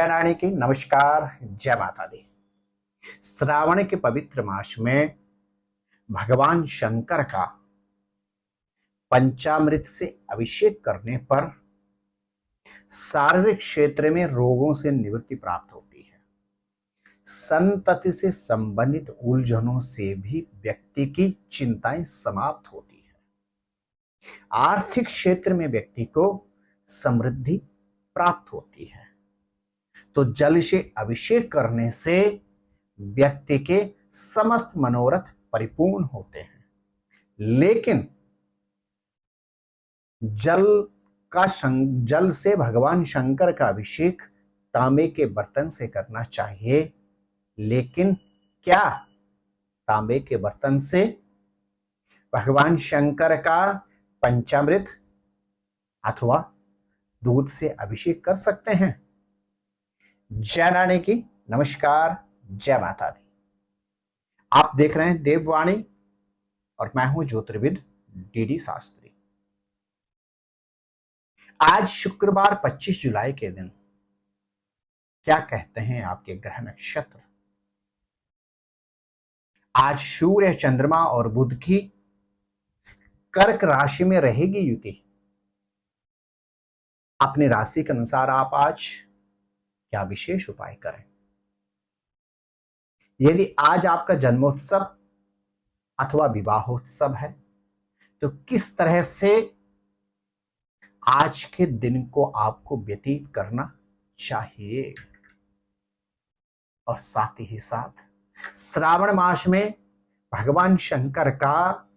जय रानी की नमस्कार, जय माता दी। श्रावण के पवित्र मास में भगवान शंकर का पंचामृत से अभिषेक करने पर शारीरिक क्षेत्र में रोगों से निवृत्ति प्राप्त होती है। संतति से संबंधित उलझनों से भी व्यक्ति की चिंताएं समाप्त होती है। आर्थिक क्षेत्र में व्यक्ति को समृद्धि प्राप्त होती है। तो जल से अभिषेक करने से व्यक्ति के समस्त मनोरथ परिपूर्ण होते हैं। लेकिन जल से भगवान शंकर का अभिषेक तांबे के बर्तन से करना चाहिए। लेकिन क्या तांबे के बर्तन से भगवान शंकर का पंचामृत अथवा दूध से अभिषेक कर सकते हैं? जय रानी की नमस्कार, जय माता दी। आप देख रहे हैं देववाणी और मैं हूं ज्योतिर्विद डीडी शास्त्री। आज शुक्रवार 25 जुलाई के दिन क्या कहते हैं आपके ग्रह नक्षत्र? आज सूर्य, चंद्रमा और बुध की कर्क राशि में रहेगी युति। अपनी राशि के अनुसार आप आज क्या विशेष उपाय करें? यदि आज आपका जन्मोत्सव अथवा विवाहोत्सव है तो किस तरह से आज के दिन को आपको व्यतीत करना चाहिए? और साथ ही साथ श्रावण मास में भगवान शंकर का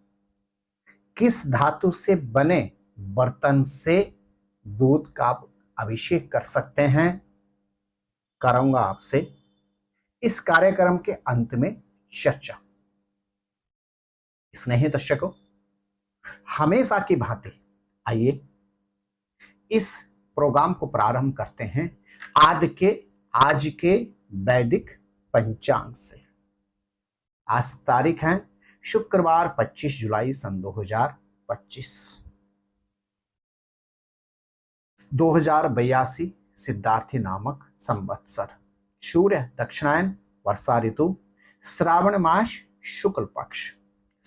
किस धातु से बने बर्तन से दूध का अभिषेक कर सकते हैं, करूंगा आपसे इस कार्यक्रम के अंत में चर्चा। स्नेही दर्शकों, हमेशा की भांति आइए इस प्रोग्राम को प्रारंभ करते हैं आज के वैदिक पंचांग से। आज तारीख है शुक्रवार 25 जुलाई सन 2082 सिद्धार्थी नामक संवत्सर, सूर्य दक्षिणायन, वर्षा ऋतु, श्रावण मास, शुक्ल पक्ष,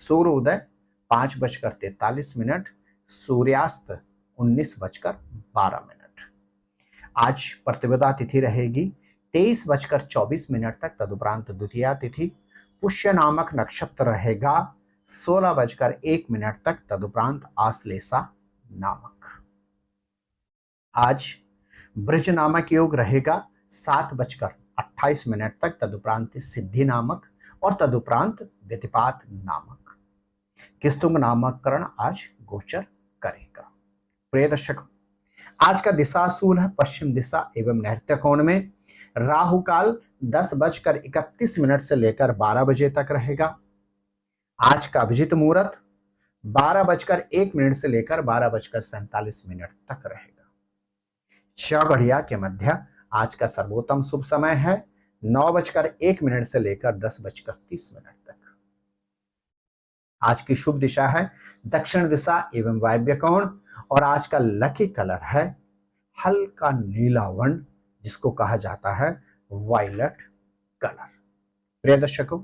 सूर्योदय 5:43, सूर्यास्त 19:12। आज प्रतिपदा तिथि रहेगी 23:24 तक। तदुपरांत द्वितीया तिथि, पुष्य नामक नक्षत्र रहेगा 16:01 तक। तदुपरांत आश्लेषा नामक। आज ब्रज नामक योग रहेगा 7:28 तक। तदुपरांत सिद्धि नामक और तदुपरांत व्यतिपात नामक। किस्तुंग नामक करण आज गोचर करेगा। प्रिय दर्शकों, आज का दिशाशूल है पश्चिम दिशा एवं नैऋत्य कोण में। राहु काल 10:31 से लेकर 12 बजे तक रहेगा। आज का अभिजीत मुहूर्त 12:01 से लेकर 12:47 तक रहेगा। 6 घड़िया के मध्य आज का सर्वोत्तम शुभ समय है 9:01 से लेकर 10:30 तक। आज की शुभ दिशा है दक्षिण दिशा एवं वायव्य कोण। और आज का लकी कलर है हल्का नीला वर्ण, जिसको कहा जाता है वायलेट कलर। प्रिय दर्शकों,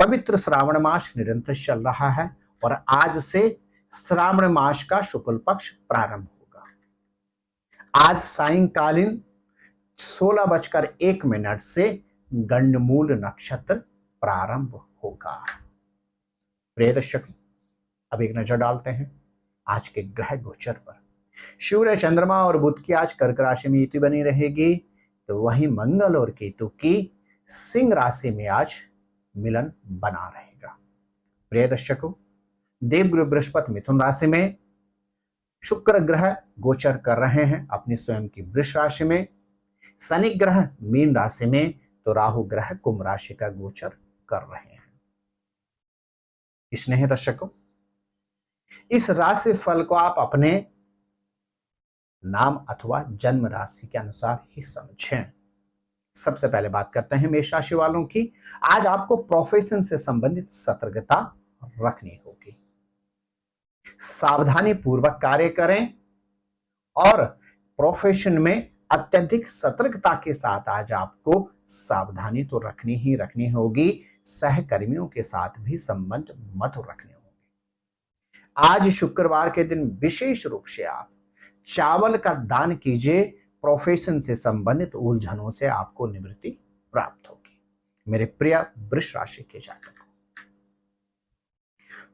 पवित्र श्रावण मास निरंतर चल रहा है और आज से श्रावण मास का शुक्ल पक्ष प्रारंभ होगा। आज सायंकालीन 16:01 से गंडमूल नक्षत्र प्रारंभ होगा। प्रिय दर्शकों, अब एक नजर डालते हैं आज के ग्रह गोचर पर। सूर्य, चंद्रमा और बुध की आज कर्क राशि में युति बनी रहेगी, तो वहीं मंगल और केतु की सिंह राशि में आज मिलन बना रहेगा। प्रिय दर्शकों, देवगुरु बृहस्पति मिथुन राशि में, शुक्र ग्रह गोचर कर रहे हैं अपनी स्वयं की वृष राशि में, शनि ग्रह मीन राशि में, तो राहु ग्रह कुंभ राशि का गोचर कर रहे हैं। स्नेही दर्शकों, इस राशि फल को आप अपने नाम अथवा जन्म राशि के अनुसार ही समझें। सबसे पहले बात करते हैं मेष राशि वालों की। आज आपको प्रोफेशन से संबंधित सतर्कता रखनी होगी। सावधानी पूर्वक कार्य करें और प्रोफेशन में अत्यधिक सतर्कता के साथ आज आपको सावधानी तो रखनी ही रखनी होगी, सहकर्मियों के साथ भी संबंध मत रखने होंगे। आज शुक्रवार के दिन विशेष रूप से आप चावल का दान कीजिए, प्रोफेशन से संबंधित उलझनों से आपको निवृत्ति प्राप्त होगी। मेरे प्रिय वृष राशि के जातक,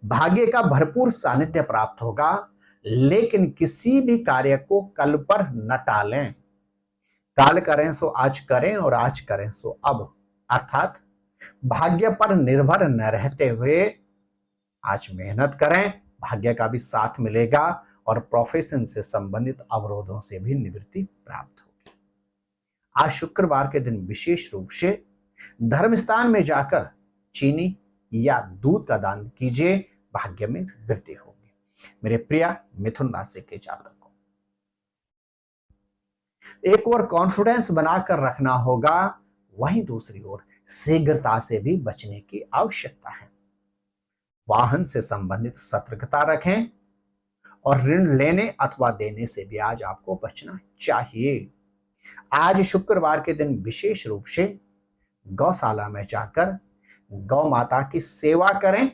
भाग्य का भरपूर सानिध्य प्राप्त होगा, लेकिन किसी भी कार्य को कल पर न टालें। काल करें सो आज करें और आज करें सो अब, अर्थात भाग्य पर निर्भर न रहते हुए आज मेहनत करें, भाग्य का भी साथ मिलेगा और प्रोफेशन से संबंधित अवरोधों से भी निवृत्ति प्राप्त होगी। आज शुक्रवार के दिन विशेष रूप से धर्म स्थान में जाकर चीनी या दूध का दान कीजिए, भाग्य में वृद्धि होगी। मेरे प्रिय मिथुन राशि के जातकों, एक और कॉन्फिडेंस बनाकर रखना होगा, वहीं दूसरी ओर शीघ्रता से भी बचने की आवश्यकता है। वाहन से संबंधित सतर्कता रखें और ऋण लेने अथवा देने से भी आज आपको बचना चाहिए। आज शुक्रवार के दिन विशेष रूप से गौशाला में जाकर गौ माता की सेवा करें,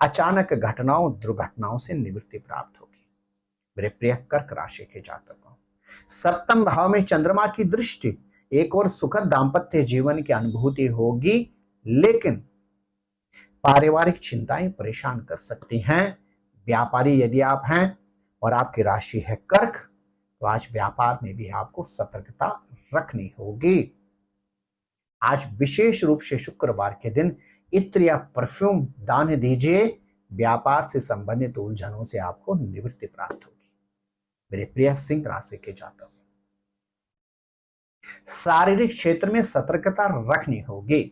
अचानक घटनाओं दुर्घटनाओं से निवृत्ति प्राप्त होगी। मेरे प्रिय कर्क राशि के जातकों, सप्तम भाव में चंद्रमा की दृष्टि, एक और सुखद दाम्पत्य जीवन की अनुभूति होगी, लेकिन पारिवारिक चिंताएं परेशान कर सकती हैं। व्यापारी यदि आप हैं और आपकी राशि है कर्क, तो आज व्यापार में भी आपको सतर्कता रखनी होगी। आज विशेष रूप से शुक्रवार के दिन इत्र या परफ्यूम दान दीजिए, व्यापार से संबंधित उलझनों से आपको निवृत्ति प्राप्त होगी। मेरे प्रिय सिंह राशि के जातक, शारीरिक क्षेत्र में सतर्कता रखनी होगी,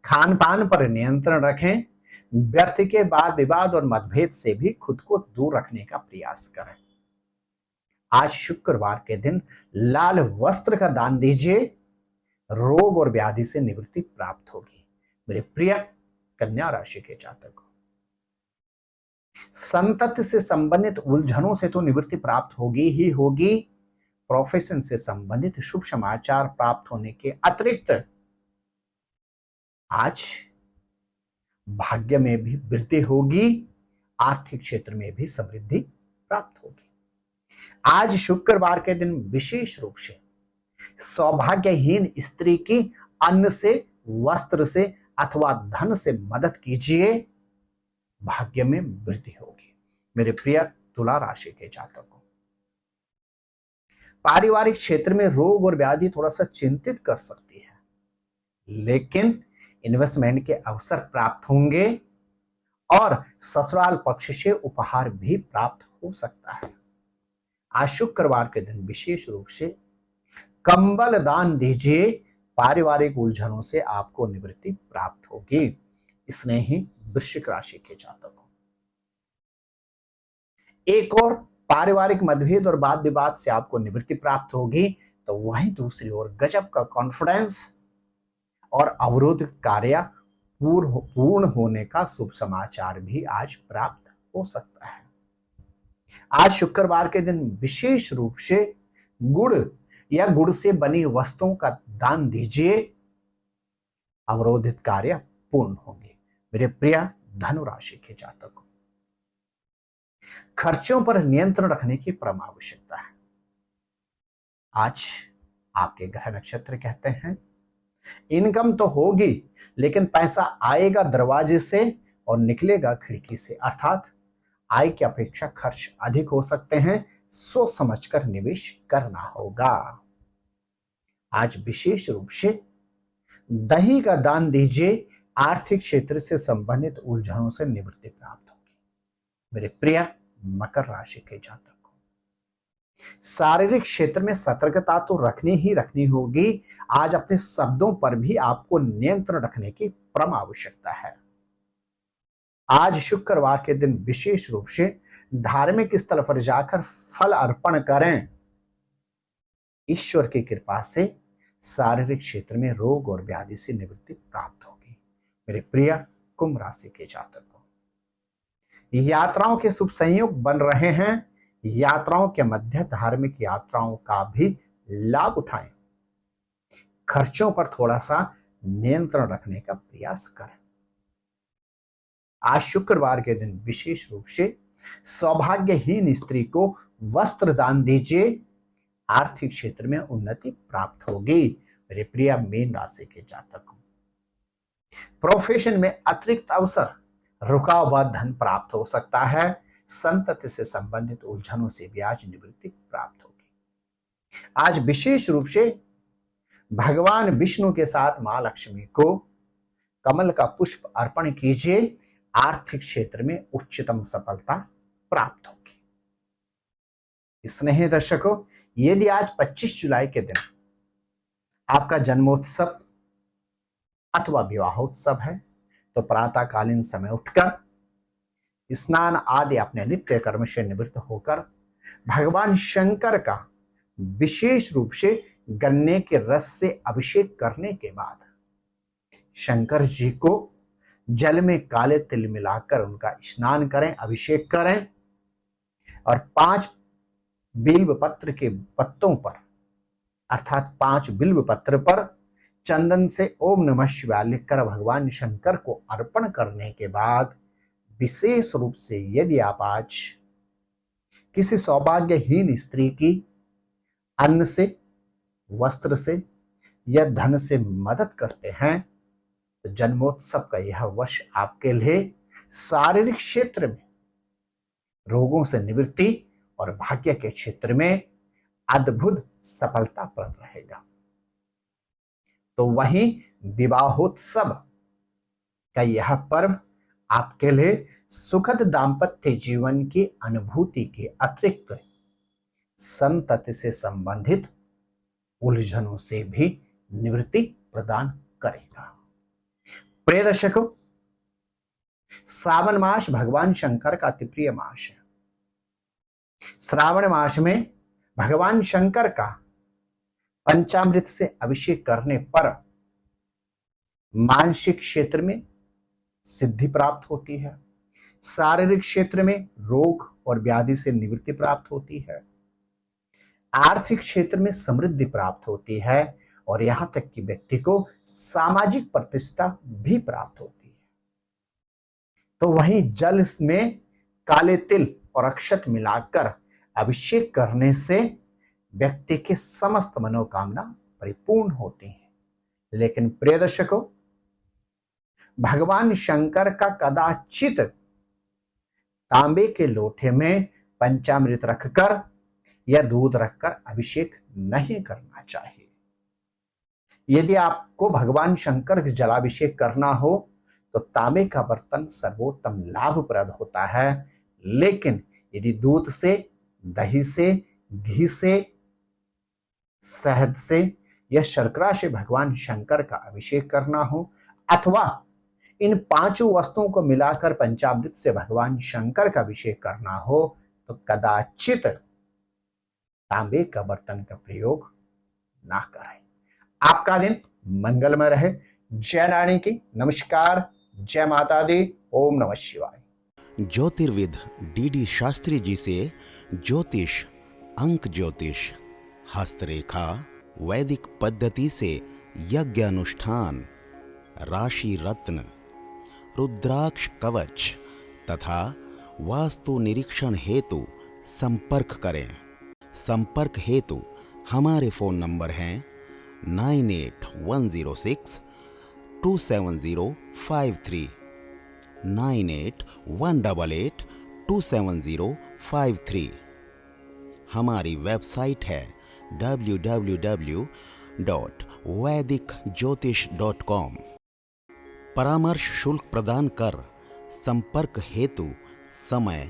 खान पान पर नियंत्रण रखें, व्यर्थ के बाद विवाद और मतभेद से भी खुद को दूर रखने का प्रयास करें। आज शुक्रवार के दिन लाल वस्त्र का दान दीजिए, रोग और व्याधि से निवृत्ति प्राप्त होगी। मेरे प्रिय कन्या राशि के जातकों, संतति से संबंधित उलझनों से तो निवृत्ति प्राप्त होगी ही होगी, प्रोफेशन से संबंधित शुभ समाचार प्राप्त होने के अतिरिक्त आज भाग्य में भी वृद्धि होगी, आर्थिक क्षेत्र में भी समृद्धि प्राप्त होगी। आज शुक्रवार के दिन विशेष रूप से सौभाग्यहीन स्त्री की अन्न से, वस्त्र से अथवा धन से मदद कीजिए, भाग्य में वृद्धि होगी। मेरे प्रिय तुला राशि के जातकों, पारिवारिक क्षेत्र में रोग और व्याधि थोड़ा सा चिंतित कर सकती है, लेकिन इन्वेस्टमेंट के अवसर प्राप्त होंगे और ससुराल पक्ष से उपहार भी प्राप्त हो सकता है। आज शुक्रवार के दिन विशेष रूप से कंबल दान दीजिए, पारिवारिक उलझनों से आपको निवृत्ति प्राप्त होगी। स्नेही वृश्चिक राशि के जातकों, एक और पारिवारिक मतभेद और वाद विवाद से आपको निवृत्ति प्राप्त होगी, तो वहीं दूसरी ओर गजब का कॉन्फिडेंस और अवरोधित कार्य पूर्ण होने का शुभ समाचार भी आज प्राप्त हो सकता है। आज शुक्रवार के दिन विशेष रूप से गुड़ या गुड़ से बनी वस्तुओं का दान दीजिए, अवरोधित कार्य पूर्ण होंगे। मेरे प्रिय धनु राशि के जातकों, खर्चों पर नियंत्रण रखने की परम आवश्यकता है। आज आपके ग्रह नक्षत्र कहते हैं इनकम तो होगी, लेकिन पैसा आएगा दरवाजे से और निकलेगा खिड़की से, अर्थात आय की अपेक्षा खर्च अधिक हो सकते हैं, सोच समझकर निवेश करना होगा। आज विशेष रूप से दही का दान दीजिए, आर्थिक क्षेत्र से संबंधित उलझनों से निवृत्ति प्राप्त होगी। मेरे प्रिय मकर राशि के जातकों, शारीरिक क्षेत्र में सतर्कता तो रखनी ही रखनी होगी। आज अपने शब्दों पर भी आपको नियंत्रण रखने की परम आवश्यकता है। आज शुक्रवार के दिन विशेष रूप से धार्मिक स्थल पर जाकर फल अर्पण करें, ईश्वर की कृपा से शारीरिक क्षेत्र में रोग और व्याधि से निवृत्ति प्राप्त होगी। मेरे प्रिय कुंभ राशि के जातकों, यात्राओं के शुभ संयोग बन रहे हैं, यात्राओं के मध्य धार्मिक यात्राओं का भी लाभ उठाएं। खर्चों पर थोड़ा सा नियंत्रण रखने का प्रयास करें। आज शुक्रवार के दिन विशेष रूप से सौभाग्यहीन स्त्री को वस्त्र दान दीजिए। आर्थिक क्षेत्र में उन्नति प्राप्त होगी। मेरे प्रिय मीन राशि के जातकों, प्रोफेशन में अतिरिक्त अवसर, रुका हुआ धन प्राप्त हो सकता है। संतति से संबंधित उलझनों से भी आज निवृत्ति प्राप्त होगी। आज विशेष रूप से भगवान विष्णु के साथ मां लक्ष्मी को कमल का पुष्प अर्पण कीजिए। आर्थिक क्षेत्र में उच्चतम सफलता प्राप्त होगी। स्नेह दर्शकों, यदि आज 25 जुलाई के दिन आपका जन्मोत्सव अथवा विवाहोत्सव है तो प्रातःकालीन समय उठकर स्नान आदि अपने नित्य कर्म से निवृत्त होकर भगवान शंकर का विशेष रूप से गन्ने के रस से अभिषेक करने के बाद शंकर जी को जल में काले तिल मिलाकर उनका स्नान करें, अभिषेक करें और 5 बिल्व पत्र के पत्तों पर अर्थात 5 बिल्व पत्र पर चंदन से ओम नमः शिवाय लिखकर भगवान शंकर को अर्पण करने के बाद विशेष रूप से यदि आप आज किसी सौभाग्यहीन स्त्री की अन्न से, वस्त्र से या धन से मदद करते हैं तो जन्मोत्सव का यह वर्ष आपके लिए शारीरिक क्षेत्र में रोगों से निवृत्ति और भाग्य के क्षेत्र में अद्भुत सफलताप्रद रहेगा। तो वहीं विवाहोत्सव का यह पर्व आपके लिए सुखद दाम्पत्य जीवन की अनुभूति के अतिरिक्त संतति से संबंधित उलझनों से भी निवृत्ति प्रदान करेगा। प्रिय दर्शकों, श्रावण मास भगवान शंकर का अति प्रिय मास है। श्रावण मास में भगवान शंकर का पंचामृत से अभिषेक करने पर मानसिक क्षेत्र में सिद्धि प्राप्त होती है, शारीरिक क्षेत्र में रोग और व्याधि से निवृत्ति प्राप्त होती है, आर्थिक क्षेत्र में समृद्धि प्राप्त होती है और यहां तक कि व्यक्ति को सामाजिक प्रतिष्ठा भी प्राप्त होती है। तो वहीं जल में काले तिल और अक्षत मिलाकर अभिषेक करने से व्यक्ति के समस्त मनोकामना परिपूर्ण होती हैं। लेकिन प्रिय दर्शकों, भगवान शंकर का कदाचित तांबे के लोटे में पंचामृत रखकर या दूध रखकर अभिषेक नहीं करना चाहिए। यदि आपको भगवान शंकर का जलाभिषेक करना हो तो तांबे का बर्तन सर्वोत्तम लाभप्रद होता है। लेकिन यदि दूध से, दही से, घी से, शहद से या शर्करा से भगवान शंकर का अभिषेक करना हो अथवा इन 5 वस्तुओं को मिलाकर पंचामृत से भगवान शंकर का अभिषेक करना हो तो कदाचित तांबे का बर्तन का प्रयोग ना करें। आपका दिन मंगलमय रहे। जय रानी की नमस्कार। जय माता दी। ओम नमः शिवाय। ज्योतिर्विद डी शास्त्री जी से ज्योतिष, अंक ज्योतिष, हस्तरेखा, वैदिक पद्धति से यज्ञ अनुष्ठान, राशि रत्न, रुद्राक्ष कवच तथा वास्तु निरीक्षण हेतु संपर्क करें। संपर्क हेतु हमारे फोन नंबर हैं 98-106-27053, 98-188-27053। हमारी वेबसाइट है www.vedicjyotish.com। परामर्श शुल्क प्रदान कर संपर्क हेतु समय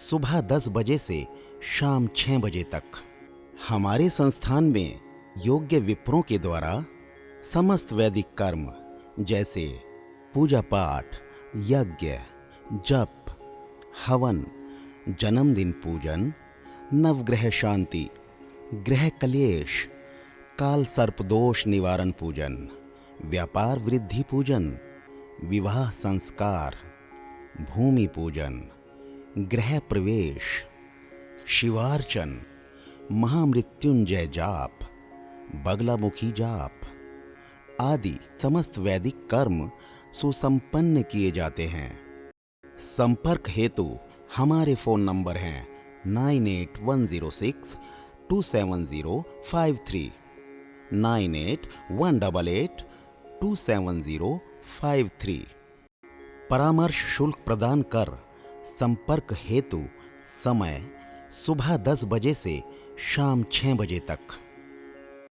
सुबह 10 बजे से शाम 6 बजे तक। हमारे संस्थान में योग्य विप्रों के द्वारा समस्त वैदिक कर्म जैसे पूजा पाठ, यज्ञ, जप, हवन, जन्मदिन पूजन, नवग्रह शांति, ग्रह कलेश, काल सर्प दोष निवारण पूजन, व्यापार वृद्धि पूजन, विवाह संस्कार, भूमि पूजन, गृह प्रवेश, शिवार्चन, महामृत्युंजय जाप, बगलामुखी जाप आदि समस्त वैदिक कर्म सुसंपन्न किए जाते हैं। संपर्क हेतु हमारे फोन नंबर हैं 9810627053, 9818827053। परामर्श शुल्क प्रदान कर संपर्क हेतु समय सुबह 10 बजे से शाम 6 बजे तक।